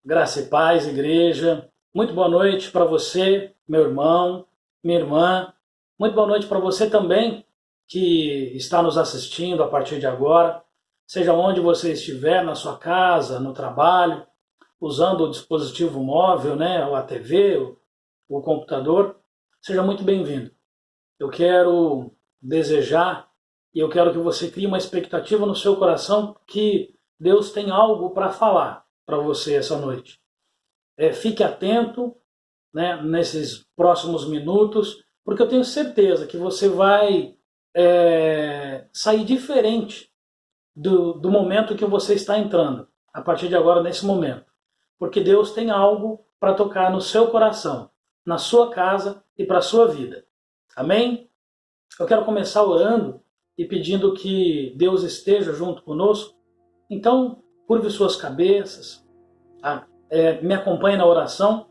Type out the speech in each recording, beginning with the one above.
Graça e paz, igreja. Muito boa noite para você, meu irmão, minha irmã. Muito boa noite para você também que está nos assistindo a partir de agora. Seja onde você estiver, na sua casa, no trabalho, usando o dispositivo móvel, ou a TV, o computador, seja muito bem-vindo. Eu quero desejar e eu quero que você crie uma expectativa no seu coração que Deus tem algo para falar para você essa noite. Fique atento, nesses próximos minutos, porque eu tenho certeza que você vai sair diferente do momento que você está entrando, a partir de agora, nesse momento. Porque Deus tem algo para tocar no seu coração, na sua casa e para a sua vida. Amém? Eu quero começar orando e pedindo que Deus esteja junto conosco. Então, curve suas cabeças, me acompanhe na oração,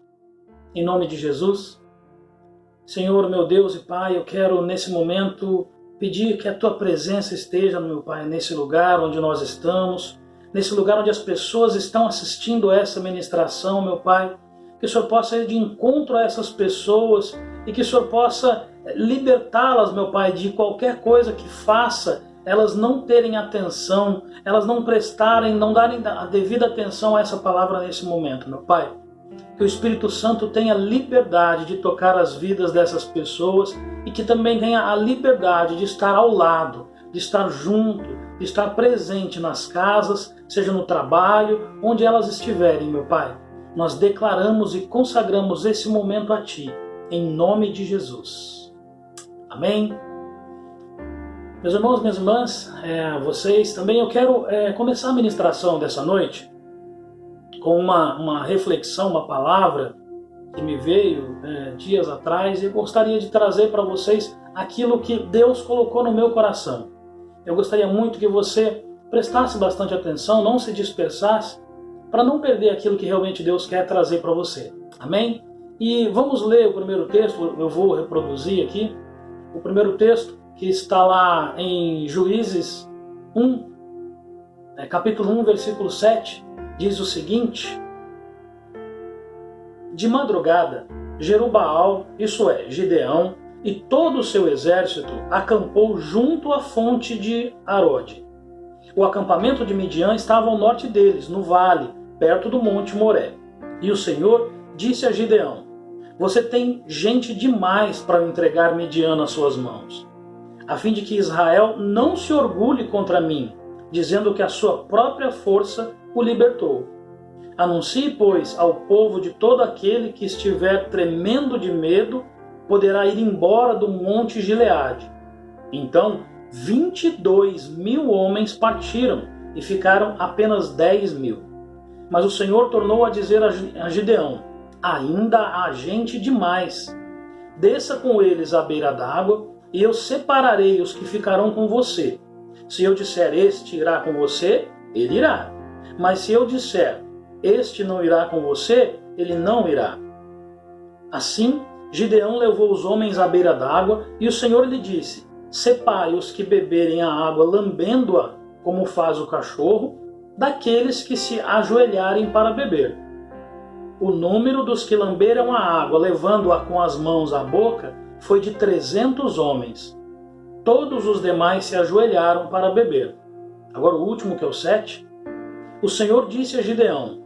em nome de Jesus. Senhor, meu Deus e Pai, eu quero nesse momento pedir que a Tua presença esteja, meu Pai, nesse lugar onde nós estamos, nesse lugar onde as pessoas estão assistindo essa ministração, meu Pai, que o Senhor possa ir de encontro a essas pessoas e que o Senhor possa libertá-las, meu Pai, de qualquer coisa que faça elas não terem atenção, elas não prestarem, não darem a devida atenção a essa palavra nesse momento, meu Pai. Que o Espírito Santo tenha liberdade de tocar as vidas dessas pessoas e que também tenha a liberdade de estar ao lado, de estar junto, de estar presente nas casas, seja no trabalho, onde elas estiverem, meu Pai. Nós declaramos e consagramos esse momento a Ti, em nome de Jesus. Amém? Meus irmãos, minhas irmãs, vocês também, eu quero começar a ministração dessa noite com uma reflexão, uma palavra que me veio dias atrás e eu gostaria de trazer para vocês aquilo que Deus colocou no meu coração. Eu gostaria muito que você prestasse bastante atenção, não se dispersasse, para não perder aquilo que realmente Deus quer trazer para você. Amém? E vamos ler o primeiro texto, eu vou reproduzir aqui, o primeiro texto que está lá em Juízes 1, capítulo 1, versículo 7, diz o seguinte: De madrugada, Jerubaal, isso é, Gideão, e todo o seu exército acampou junto à fonte de Arode. O acampamento de Midian estava ao norte deles, no vale, perto do monte Moré. E o Senhor disse a Gideão: Você tem gente demais para entregar Midian nas suas mãos, a fim de que Israel não se orgulhe contra mim, dizendo que a sua própria força o libertou. Anuncie, pois, ao povo de todo aquele que estiver tremendo de medo, poderá ir embora do monte Gileade. Então, 22.000 homens partiram e ficaram apenas 10.000. Mas o Senhor tornou a dizer a Gideão: Ainda há gente demais. Desça com eles à beira d'água, e eu separarei os que ficarão com você. Se eu disser, este irá com você, ele irá. Mas se eu disser, este não irá com você, ele não irá. Assim, Gideão levou os homens à beira d'água, e o Senhor lhe disse: Separe os que beberem a água lambendo-a, como faz o cachorro, daqueles que se ajoelharem para beber. O número dos que lamberam a água, levando-a com as mãos à boca, foi de 300 homens. Todos os demais se ajoelharam para beber. Agora o último, que é o 7. O Senhor disse a Gideão: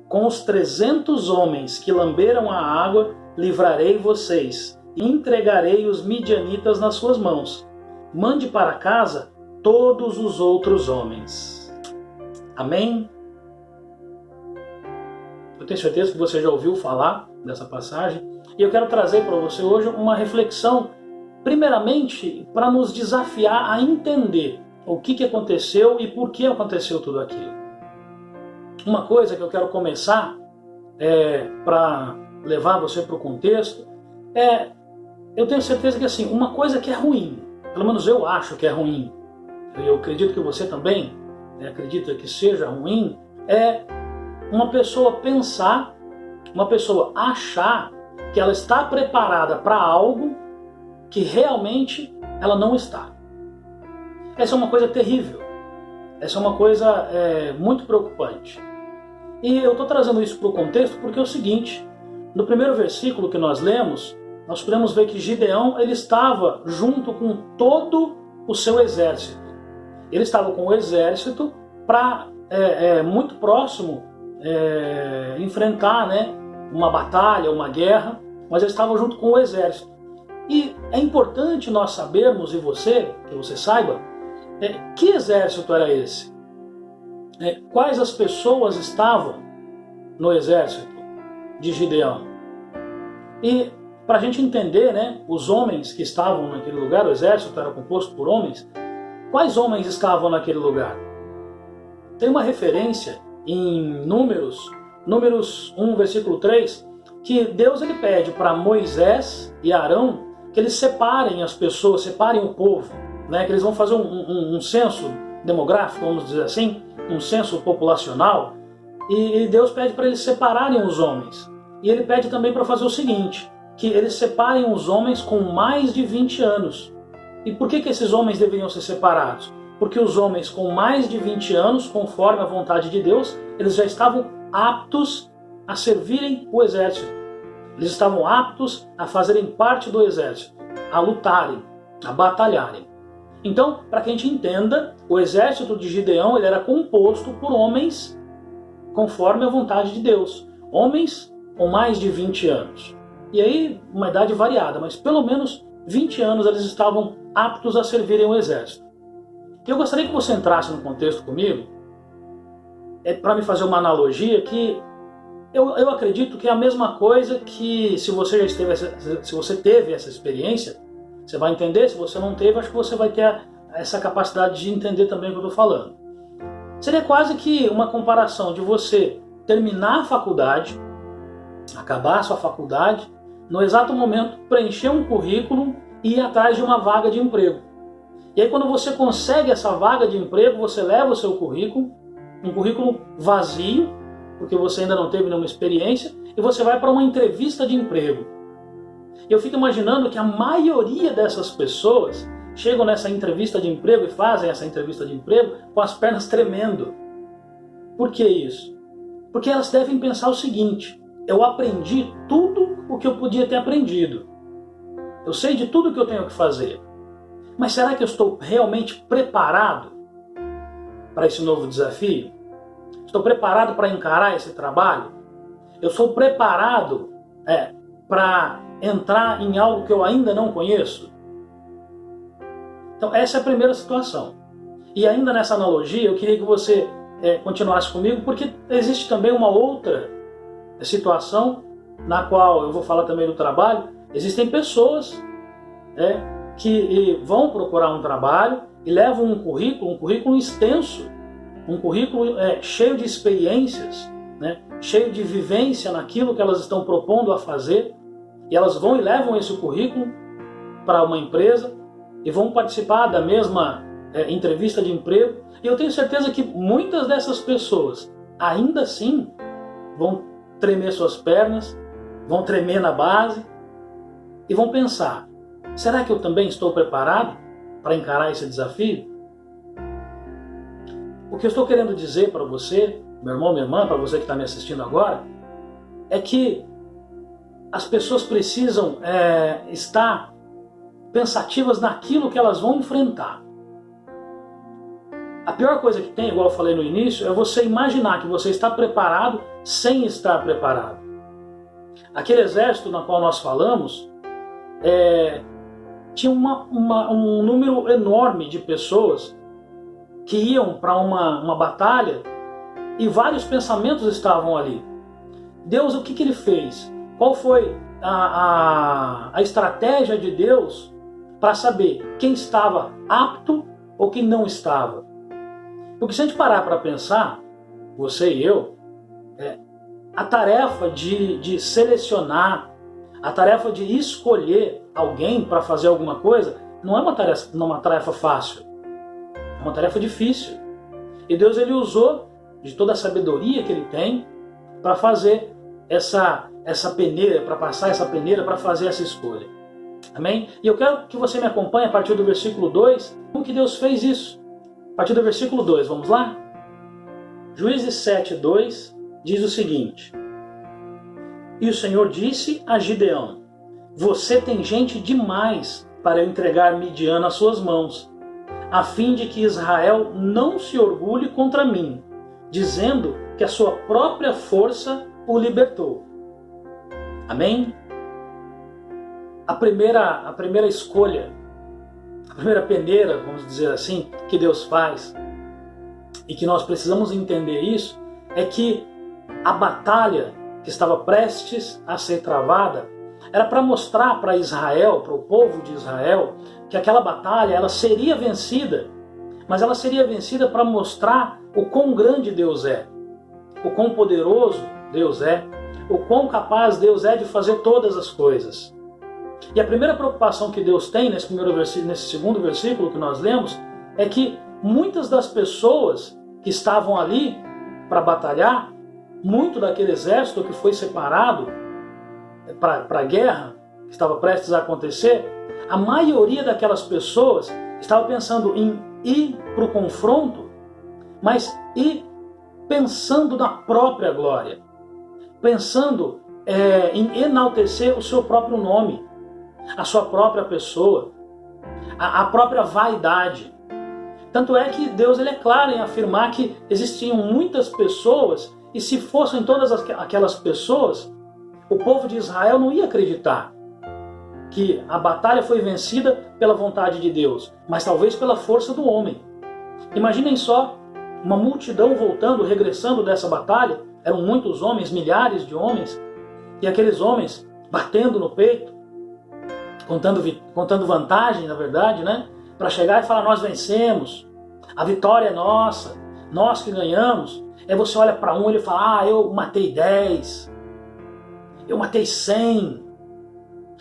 Com os 300 homens que lamberam a água, livrarei vocês, e entregarei os midianitas nas suas mãos. Mande para casa todos os outros homens. Amém? Eu tenho certeza que você já ouviu falar dessa passagem. E eu quero trazer para você hoje uma reflexão, primeiramente, para nos desafiar a entender o que aconteceu e por que aconteceu tudo aquilo. Uma coisa que eu quero começar, para levar você para o contexto, eu tenho certeza que assim, uma coisa que é ruim, pelo menos eu acho que é ruim, eu acredito que você também acredita que seja ruim, é uma pessoa pensar, uma pessoa achar que ela está preparada para algo que realmente ela não está. Essa é uma coisa terrível. Essa é uma coisa muito preocupante. E eu estou trazendo isso para o contexto porque é o seguinte, no primeiro versículo que nós lemos, nós podemos ver que Gideão ele estava junto com todo o seu exército. Ele estava com o exército para, muito próximo, enfrentar, né, uma batalha, uma guerra, mas ele estava junto com o exército. E é importante nós sabermos, e que você saiba, que exército era esse? Quais as pessoas estavam no exército de Gideão? E para a gente entender, né, os homens que estavam naquele lugar, o exército era composto por homens, quais homens estavam naquele lugar? Tem uma referência em Números 1, versículo 3, que Deus ele pede para Moisés e Arão que eles separem as pessoas, separem o povo, né, que eles vão fazer um censo demográfico, vamos dizer assim, um censo populacional, e Deus pede para eles separarem os homens. E ele pede também para fazer o seguinte, que eles separem os homens com mais de 20 anos. E por que esses homens deveriam ser separados? Porque os homens com mais de 20 anos, conforme a vontade de Deus, eles já estavam aptos a servirem o exército. Eles estavam aptos a fazerem parte do exército, a lutarem, a batalharem. Então, para que a gente entenda, o exército de Gideão ele era composto por homens conforme a vontade de Deus. Homens com mais de 20 anos. E aí, uma idade variada, mas pelo menos 20 anos eles estavam aptos a servirem o exército. Eu gostaria que você entrasse no contexto comigo, para me fazer uma analogia que eu acredito que é a mesma coisa que se você teve essa experiência, você vai entender. Se você não teve, acho que você vai ter essa capacidade de entender também o que eu estou falando. Seria quase que uma comparação de você terminar a faculdade, acabar a sua faculdade, no exato momento preencher um currículo e ir atrás de uma vaga de emprego. E aí quando você consegue essa vaga de emprego, você leva o seu currículo, um currículo vazio, porque você ainda não teve nenhuma experiência, e você vai para uma entrevista de emprego. Eu fico imaginando que a maioria dessas pessoas chegam nessa entrevista de emprego e fazem essa entrevista de emprego com as pernas tremendo. Por que isso? Porque elas devem pensar o seguinte: eu aprendi tudo o que eu podia ter aprendido. Eu sei de tudo o que eu tenho que fazer. Mas será que eu estou realmente preparado para esse novo desafio? Estou preparado para encarar esse trabalho? Eu sou preparado para entrar em algo que eu ainda não conheço? Então essa é a primeira situação. E ainda nessa analogia eu queria que você continuasse comigo, porque existe também uma outra situação na qual eu vou falar também do trabalho. Existem pessoas que vão procurar um trabalho e levam um currículo extenso, um currículo cheio de experiências, né, cheio de vivência naquilo que elas estão propondo a fazer, e elas vão e levam esse currículo para uma empresa e vão participar da mesma entrevista de emprego, e eu tenho certeza que muitas dessas pessoas ainda assim vão tremer suas pernas, vão tremer na base e vão pensar: será que eu também estou preparado para encarar esse desafio? O que eu estou querendo dizer para você, meu irmão, minha irmã, para você que está me assistindo agora, é que as pessoas precisam estar pensativas naquilo que elas vão enfrentar. A pior coisa que tem, igual eu falei no início, é você imaginar que você está preparado sem estar preparado. Aquele exército na qual nós falamos tinha um número enorme de pessoas que iam para uma batalha e vários pensamentos estavam ali. Deus, o que ele fez? Qual foi a estratégia de Deus para saber quem estava apto ou quem não estava? Porque se a gente parar para pensar, você e eu, a tarefa de selecionar, a tarefa de escolher alguém para fazer alguma coisa, não é uma tarefa fácil. É uma tarefa difícil. E Deus ele usou de toda a sabedoria que ele tem para fazer essa peneira, para passar essa peneira, para fazer essa escolha. Amém? E eu quero que você me acompanhe a partir do versículo 2, como que Deus fez isso. A partir do versículo 2, vamos lá? Juízes 7, 2, diz o seguinte: E o Senhor disse a Gideão: Você tem gente demais para eu entregar Midian nas suas mãos, a fim de que Israel não se orgulhe contra mim, dizendo que a sua própria força o libertou. Amém? A primeira escolha, a primeira peneira, vamos dizer assim, que Deus faz, e que nós precisamos entender isso, é que a batalha que estava prestes a ser travada era para mostrar para Israel, para o povo de Israel, que aquela batalha ela seria vencida, mas ela seria vencida para mostrar o quão grande Deus é, o quão poderoso Deus é, o quão capaz Deus é de fazer todas as coisas. E a primeira preocupação que Deus tem nesse segundo versículo que nós lemos é que muitas das pessoas que estavam ali para batalhar, muito daquele exército que foi separado para a guerra, que estava prestes a acontecer, a maioria daquelas pessoas estava pensando em ir para o confronto, mas ir pensando na própria glória, pensando em enaltecer o seu próprio nome, a sua própria pessoa, a própria vaidade. Tanto é que Deus ele é claro em afirmar que existiam muitas pessoas, e se fossem todas aquelas pessoas, o povo de Israel não ia acreditar que a batalha foi vencida pela vontade de Deus, mas talvez pela força do homem. Imaginem só, uma multidão voltando, regressando dessa batalha, eram muitos homens, milhares de homens, e aqueles homens batendo no peito, contando vantagem, na verdade, né? Para chegar e falar: nós vencemos, a vitória é nossa, nós que ganhamos. Aí você olha para um e ele fala: eu matei 10, eu matei 100,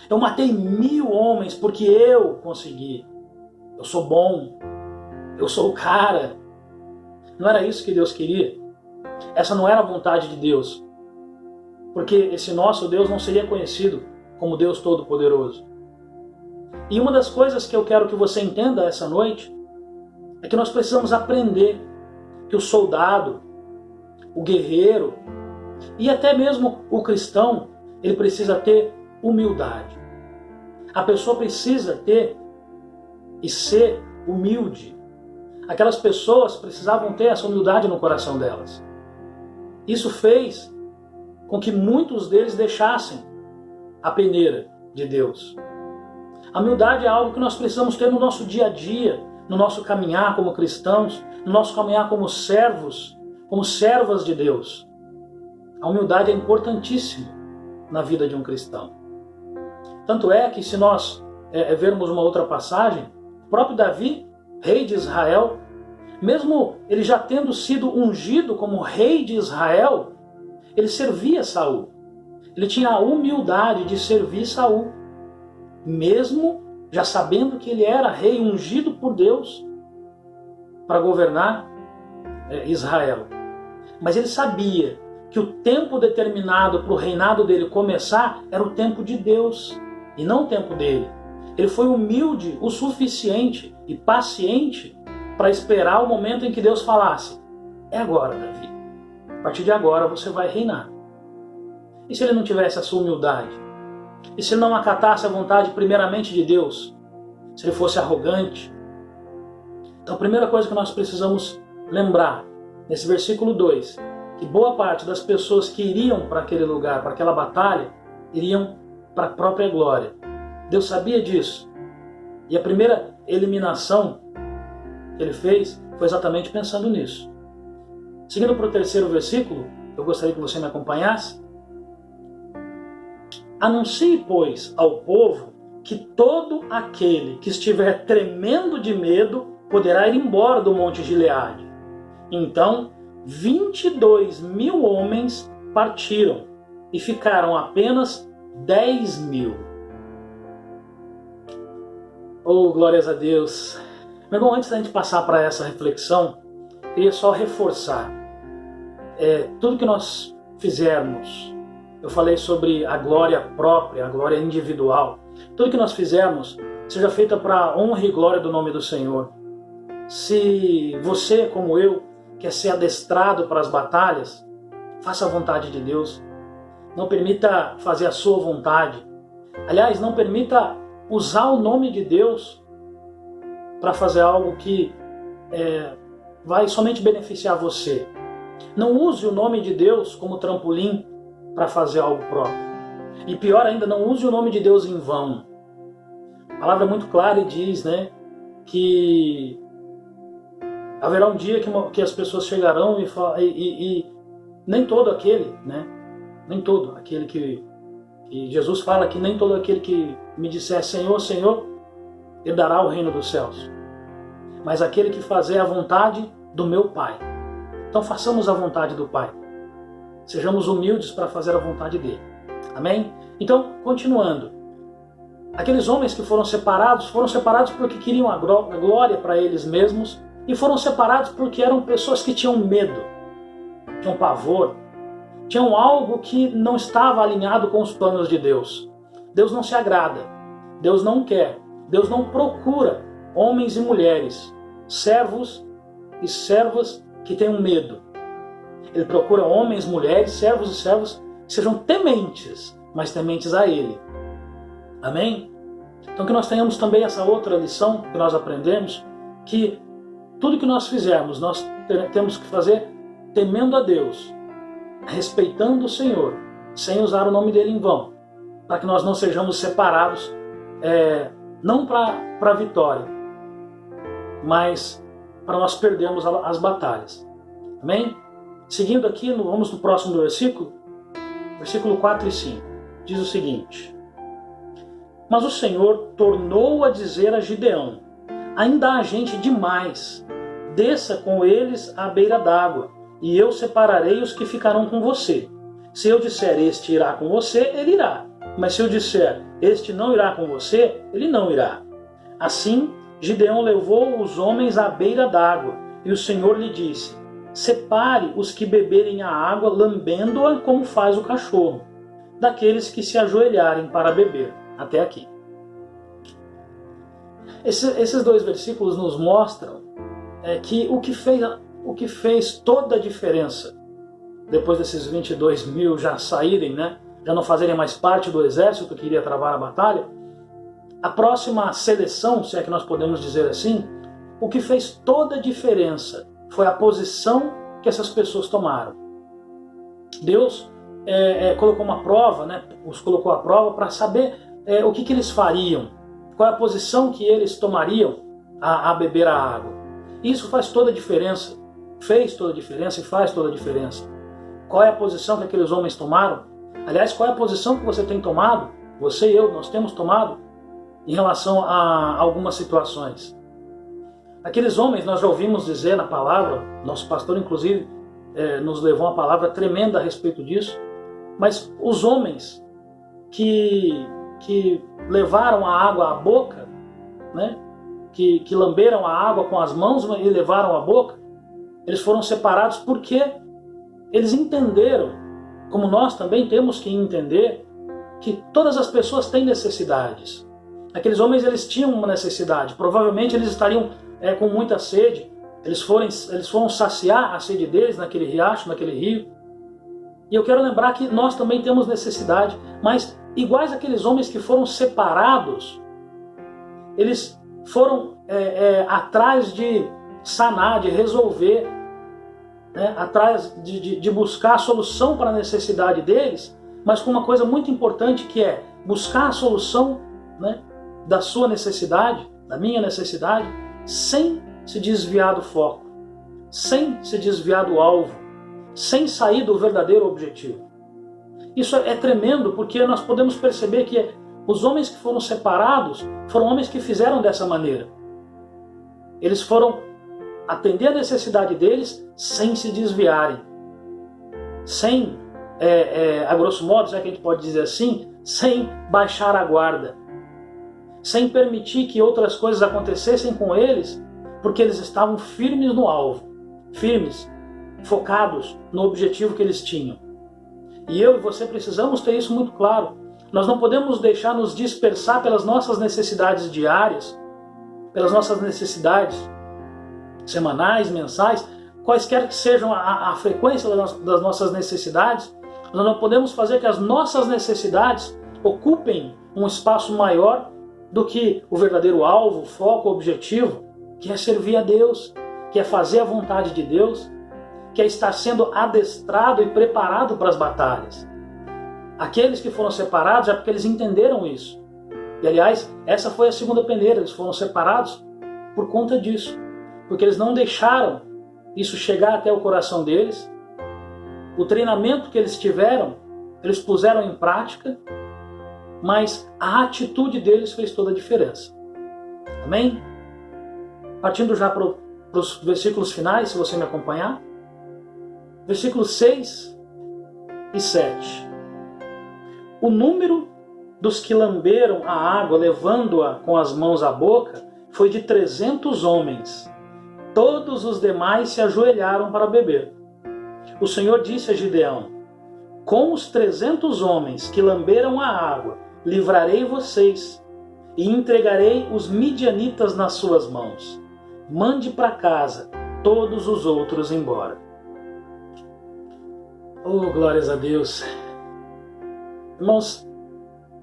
eu matei 1000 homens porque eu consegui, eu sou bom, eu sou o cara. Não era isso que Deus queria. Essa não era a vontade de Deus, porque esse nosso Deus não seria conhecido como Deus Todo-Poderoso. E uma das coisas que eu quero que você entenda essa noite é que nós precisamos aprender que o soldado, o guerreiro e até mesmo o cristão, ele precisa ter humildade. A pessoa precisa ter e ser humilde. Aquelas pessoas precisavam ter essa humildade no coração delas. Isso fez com que muitos deles deixassem a peneira de Deus. A humildade é algo que nós precisamos ter no nosso dia a dia, no nosso caminhar como cristãos, no nosso caminhar como servos, como servas de Deus. A humildade é importantíssima na vida de um cristão. Tanto é que, se nós vermos uma outra passagem, o próprio Davi, rei de Israel, mesmo ele já tendo sido ungido como rei de Israel, ele servia Saul. Ele tinha a humildade de servir Saul, mesmo já sabendo que ele era rei ungido por Deus para governar Israel. Mas ele sabia que o tempo determinado para o reinado dele começar era o tempo de Deus e não o tempo dele. Ele foi humilde o suficiente e paciente para esperar o momento em que Deus falasse: é agora, Davi. A partir de agora você vai reinar. E se ele não tivesse a sua humildade? E se ele não acatasse a vontade primeiramente de Deus? Se ele fosse arrogante? Então a primeira coisa que nós precisamos lembrar nesse versículo 2, que boa parte das pessoas que iriam para aquele lugar, para aquela batalha, iriam para a própria glória. Deus sabia disso. E a primeira eliminação que ele fez foi exatamente pensando nisso. Seguindo para o terceiro versículo, eu gostaria que você me acompanhasse. Anuncie, pois, ao povo que todo aquele que estiver tremendo de medo poderá ir embora do monte Gileade. Então 22.000 homens partiram e ficaram apenas 10.000. Oh, glórias a Deus! Meu irmão, antes da gente passar para essa reflexão, eu queria só reforçar. Tudo que nós fizermos, eu falei sobre a glória própria, a glória individual. Tudo que nós fizermos seja feita para a honra e glória do nome do Senhor. Se você, como eu, quer ser adestrado para as batalhas, Faça a vontade de Deus. Não permita fazer a sua vontade. Aliás, não permita usar o nome de Deus para fazer algo que vai somente beneficiar você. Não use o nome de Deus como trampolim para fazer algo próprio. E pior ainda, não use o nome de Deus em vão. A palavra é muito clara e diz, que haverá um dia que as pessoas chegarão e nem todo aquele, nem todo aquele que Jesus fala que nem todo aquele que me disser Senhor, Senhor, herdará o reino dos céus, mas aquele que fazer a vontade do meu Pai. Então façamos a vontade do Pai. Sejamos humildes para fazer a vontade dele. Amém? Então, continuando. Aqueles homens que foram separados porque queriam a glória para eles mesmos e foram separados porque eram pessoas que tinham medo, tinham pavor, tinham algo que não estava alinhado com os planos de Deus. Deus não se agrada, Deus não quer, Deus não procura homens e mulheres, servos e servas que tenham medo. Ele procura homens, mulheres, servos e servas que sejam tementes, mas tementes a Ele. Amém? Então que nós tenhamos também essa outra lição que nós aprendemos, que tudo que nós fizermos, nós temos que fazer temendo a Deus, respeitando o Senhor, sem usar o nome dele em vão, para que nós não sejamos separados, não para a vitória, mas para nós perdermos as batalhas. Amém? Seguindo aqui, vamos no próximo versículo 4 e 5. Diz o seguinte: Mas o Senhor tornou a dizer a Gideão: Ainda há gente demais, desça com eles à beira d'água, e eu separarei os que ficarão com você. Se eu disser este irá com você, ele irá. Mas se eu disser este não irá com você, ele não irá. Assim, Gideão levou os homens à beira d'água, e o Senhor lhe disse: Separe os que beberem a água, lambendo-a como faz o cachorro, daqueles que se ajoelharem para beber. Até aqui. Esses dois versículos nos mostram que o que fez toda a diferença, depois desses 22 mil já saírem, já não fazerem mais parte do exército que iria travar a batalha, a próxima seleção, se é que nós podemos dizer assim, o que fez toda a diferença foi a posição que essas pessoas tomaram. Deus colocou uma prova, os colocou à prova para saber o que eles fariam, qual é a posição que eles tomariam a beber a água. Isso faz toda a diferença, fez toda a diferença e faz toda a diferença. Qual é a posição que aqueles homens tomaram? Aliás, qual é a posição que você tem tomado? Você e eu, nós temos tomado em relação a algumas situações. Aqueles homens, nós já ouvimos dizer na palavra, nosso pastor inclusive nos levou uma palavra tremenda a respeito disso, mas os homens que levaram a água à boca, que lamberam a água com as mãos e levaram à boca, eles foram separados porque eles entenderam, como nós também temos que entender, que todas as pessoas têm necessidades. Aqueles homens, eles tinham uma necessidade, provavelmente eles estariam com muita sede, eles foram saciar a sede deles naquele riacho, naquele rio. E eu quero lembrar que nós também temos necessidade, mas iguais àqueles homens que foram separados, eles foram atrás de sanar, de resolver, atrás de buscar a solução para a necessidade deles, mas com uma coisa muito importante, que é buscar a solução da sua necessidade, da minha necessidade, sem se desviar do foco, sem se desviar do alvo, sem sair do verdadeiro objetivo. Isso é tremendo, porque nós podemos perceber que os homens que foram separados foram homens que fizeram dessa maneira. Eles foram atender a necessidade deles sem se desviarem, sem, a grosso modo, já que a gente pode dizer assim, sem baixar a guarda, sem permitir que outras coisas acontecessem com eles, porque eles estavam firmes no alvo, firmes, focados no objetivo que eles tinham. E eu e você precisamos ter isso muito claro. Nós não podemos deixar nos dispersar pelas nossas necessidades diárias, pelas nossas necessidades semanais, mensais, quaisquer que sejam a frequência das nossas necessidades, nós não podemos fazer que as nossas necessidades ocupem um espaço maior do que o verdadeiro alvo, o foco, o objetivo, que é servir a Deus, que é fazer a vontade de Deus, que é estar sendo adestrado e preparado para as batalhas. Aqueles que foram separados é porque eles entenderam isso. E aliás, essa foi a segunda peneira, eles foram separados por conta disso, porque eles não deixaram isso chegar até o coração deles. O treinamento que eles tiveram, eles puseram em prática, mas a atitude deles fez toda a diferença. Amém? Partindo já para os versículos finais, se você me acompanhar. Versículos 6 e 7. O número dos que lamberam a água, levando-a com as mãos à boca, foi de 300 homens. Todos os demais se ajoelharam para beber. O Senhor disse a Gideão: com os 300 homens que lamberam a água, livrarei vocês e entregarei os midianitas nas suas mãos. Mande para casa todos os outros embora. Oh, glórias a Deus! Irmãos,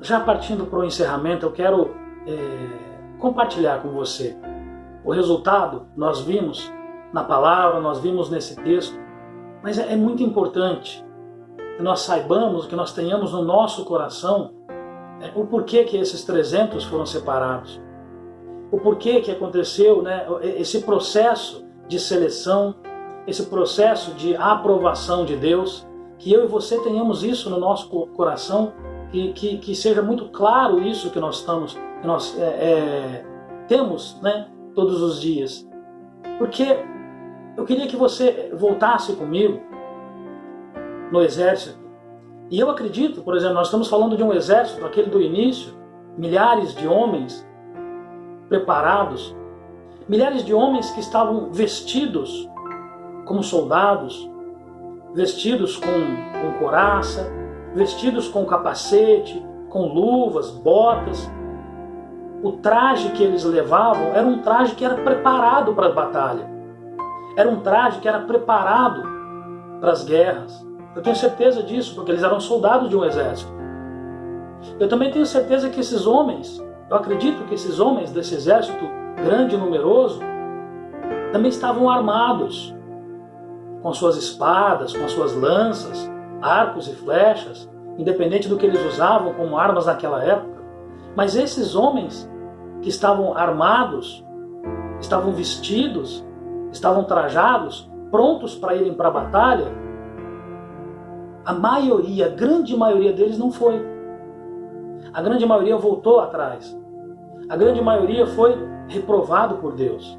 já partindo para o encerramento, eu quero compartilhar com você. O resultado nós vimos na palavra, nós vimos nesse texto, mas é muito importante que nós saibamos, que nós tenhamos no nosso coração o porquê que esses 300 foram separados. O porquê que aconteceu, esse processo de seleção, esse processo de aprovação de Deus, que eu e você tenhamos isso no nosso coração, que seja muito claro isso que nós temos todos os dias. Porque eu queria que você voltasse comigo no exército. E eu acredito, por exemplo, nós estamos falando de um exército, aquele do início, milhares de homens preparados, milhares de homens que estavam vestidos como soldados, vestidos com couraça, vestidos com capacete, com luvas, botas. O traje que eles levavam era um traje que era preparado para a batalha. Era um traje que era preparado para as guerras. Eu tenho certeza disso, porque eles eram soldados de um exército. Eu também tenho certeza que esses homens, eu acredito que esses homens desse exército grande e numeroso, também estavam armados, com suas espadas, com suas lanças, arcos e flechas, independente do que eles usavam como armas naquela época. Mas esses homens que estavam armados, estavam vestidos, estavam trajados, prontos para irem para a batalha, a maioria, a grande maioria deles não foi. A grande maioria voltou atrás. A grande maioria foi reprovado por Deus.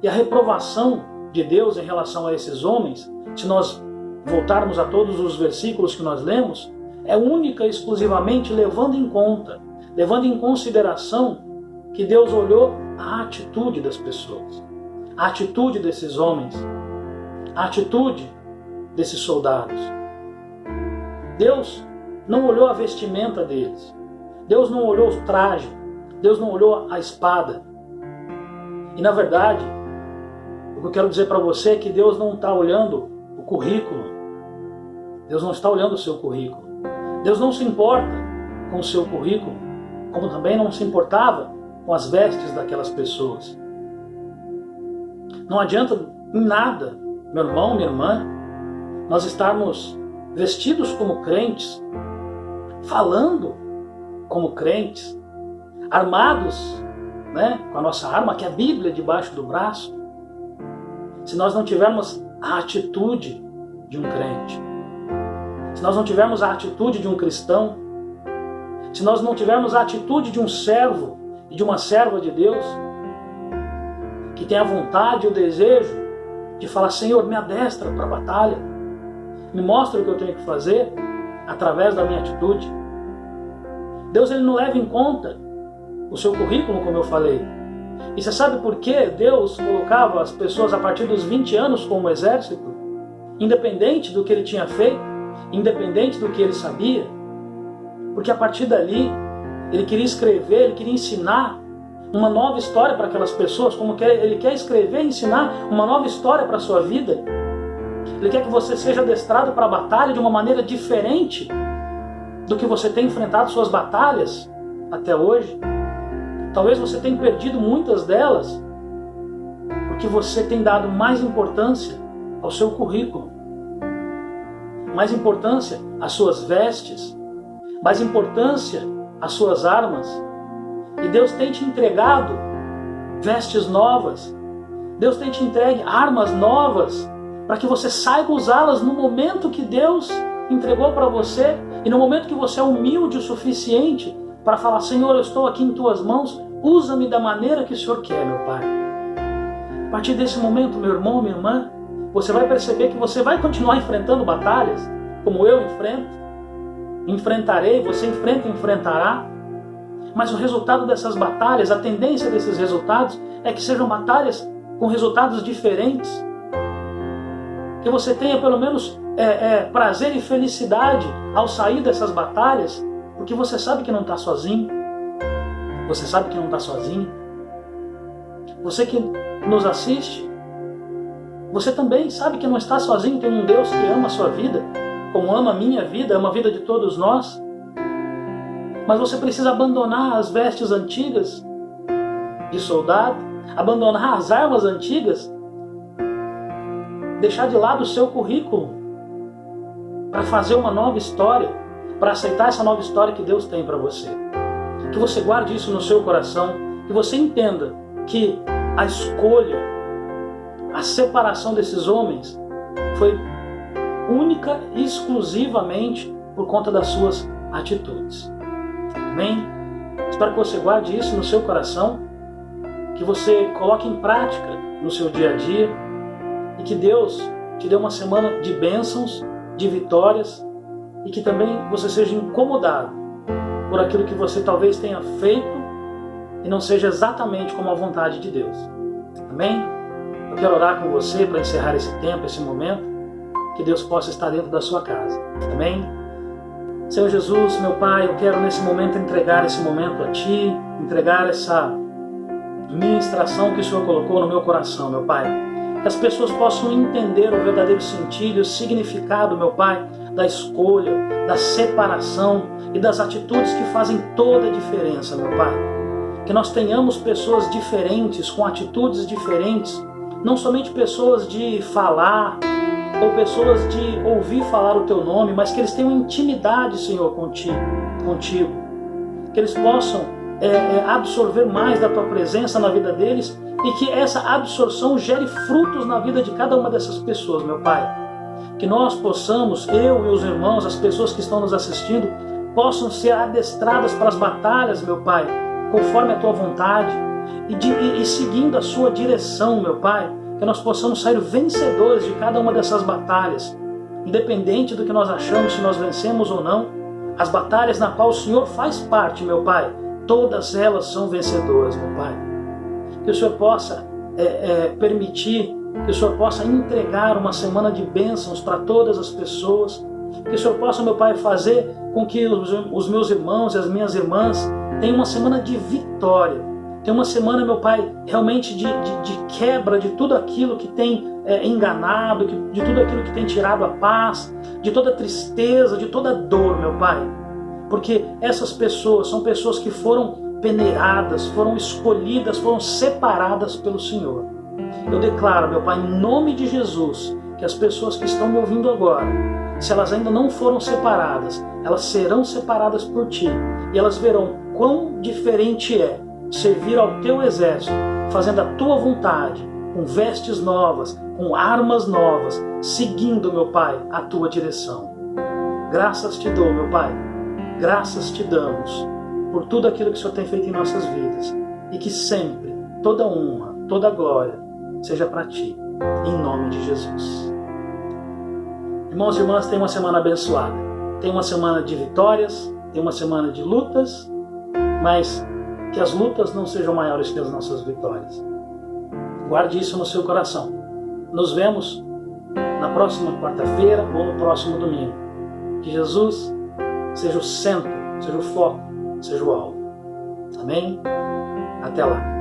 E a reprovação de Deus em relação a esses homens, se nós voltarmos a todos os versículos que nós lemos, é única e exclusivamente levando em conta, levando em consideração que Deus olhou a atitude das pessoas, a atitude desses homens, a atitude desses soldados. Deus não olhou a vestimenta deles, Deus não olhou o traje, Deus não olhou a espada. E na verdade, o que eu quero dizer para você é que Deus não está olhando o currículo, Deus não está olhando o seu currículo, Deus não se importa com o seu currículo, como também não se importava com as vestes daquelas pessoas. Não adianta em nada, meu irmão, minha irmã, nós estarmos vestidos como crentes, falando como crentes, armados com a nossa arma, que é a Bíblia, debaixo do braço, se nós não tivermos a atitude de um crente, se nós não tivermos a atitude de um cristão, se nós não tivermos a atitude de um servo e de uma serva de Deus, que tem a vontade e o desejo de falar: Senhor, me adestra para a batalha, me mostra o que eu tenho que fazer através da minha atitude. Deus, ele não leva em conta o seu currículo, como eu falei. E você sabe por que Deus colocava as pessoas a partir dos 20 anos como exército? Independente do que ele tinha feito, independente do que ele sabia, porque a partir dali ele queria escrever, ele queria ensinar uma nova história para aquelas pessoas, como Ele quer escrever e ensinar uma nova história para a sua vida. Ele quer que você seja adestrado para a batalha de uma maneira diferente do que você tem enfrentado suas batalhas até hoje. Talvez você tenha perdido muitas delas porque você tem dado mais importância ao seu currículo, mais importância às suas vestes, mais importância às suas armas. E Deus tem te entregado vestes novas. Deus tem te entregue armas novas para que você saiba usá-las no momento que Deus entregou para você e no momento que você é humilde o suficiente para falar: Senhor, eu estou aqui em Tuas mãos, usa-me da maneira que o Senhor quer, meu Pai. A partir desse momento, meu irmão, minha irmã, você vai perceber que você vai continuar enfrentando batalhas, como eu enfrento, enfrentarei, você enfrenta e enfrentará. Mas o resultado dessas batalhas, a tendência desses resultados é que sejam batalhas com resultados diferentes. Que você tenha pelo menos prazer e felicidade ao sair dessas batalhas, porque você sabe que não está sozinho. Você sabe que não está sozinho. Você que nos assiste, você também sabe que não está sozinho. Tem um Deus que ama a sua vida, como ama a minha vida, ama a vida de todos nós. Mas você precisa abandonar as vestes antigas de soldado, abandonar as armas antigas, deixar de lado o seu currículo para fazer uma nova história, para aceitar essa nova história que Deus tem para você. Que você guarde isso no seu coração, que você entenda que a escolha, a separação desses homens foi única e exclusivamente por conta das suas atitudes. Amém? Espero que você guarde isso no seu coração, que você coloque em prática no seu dia a dia e que Deus te dê uma semana de bênçãos, de vitórias e que também você seja incomodado por aquilo que você talvez tenha feito e não seja exatamente como a vontade de Deus. Amém? Eu quero orar com você para encerrar esse tempo, esse momento, que Deus possa estar dentro da sua casa. Amém? Senhor Jesus, meu Pai, eu quero nesse momento entregar esse momento a Ti, entregar essa ministração que o Senhor colocou no meu coração, meu Pai. Que as pessoas possam entender o verdadeiro sentido, o significado, meu Pai, da escolha, da separação e das atitudes que fazem toda a diferença, meu Pai. Que nós tenhamos pessoas diferentes, com atitudes diferentes, não somente pessoas de falar, ou pessoas de ouvir falar o Teu nome, mas que eles tenham intimidade, Senhor, contigo. Que eles possam absorver mais da Tua presença na vida deles e que essa absorção gere frutos na vida de cada uma dessas pessoas, meu Pai. Que nós possamos, eu e os irmãos, as pessoas que estão nos assistindo, possam ser adestradas para as batalhas, meu Pai, conforme a Tua vontade e seguindo a Sua direção, meu Pai. Que nós possamos sair vencedores de cada uma dessas batalhas, independente do que nós achamos, se nós vencemos ou não. As batalhas na qual o Senhor faz parte, meu Pai, todas elas são vencedoras, meu Pai. Que o Senhor possa permitir, que o Senhor possa entregar uma semana de bênçãos para todas as pessoas. Que o Senhor possa, meu Pai, fazer com que os meus irmãos e as minhas irmãs tenham uma semana de vitória. Tem uma semana, meu Pai, realmente de quebra de tudo aquilo que tem enganado, de tudo aquilo que tem tirado a paz, de toda tristeza, de toda dor, meu Pai. Porque essas pessoas são pessoas que foram peneiradas, foram escolhidas, foram separadas pelo Senhor. Eu declaro, meu Pai, em nome de Jesus, que as pessoas que estão me ouvindo agora, se elas ainda não foram separadas, elas serão separadas por Ti. E elas verão quão diferente é servir ao Teu exército, fazendo a Tua vontade, com vestes novas, com armas novas, seguindo, meu Pai, a Tua direção. Graças Te dou, meu Pai, graças Te damos por tudo aquilo que o Senhor tem feito em nossas vidas e que sempre toda honra, toda glória seja para Ti, em nome de Jesus. Irmãos e irmãs, tenham uma semana abençoada, tenham uma semana de vitórias, tenham uma semana de lutas, mas que as lutas não sejam maiores que as nossas vitórias. Guarde isso no seu coração. Nos vemos na próxima quarta-feira ou no próximo domingo. Que Jesus seja o centro, seja o foco, seja o alvo. Amém? Até lá!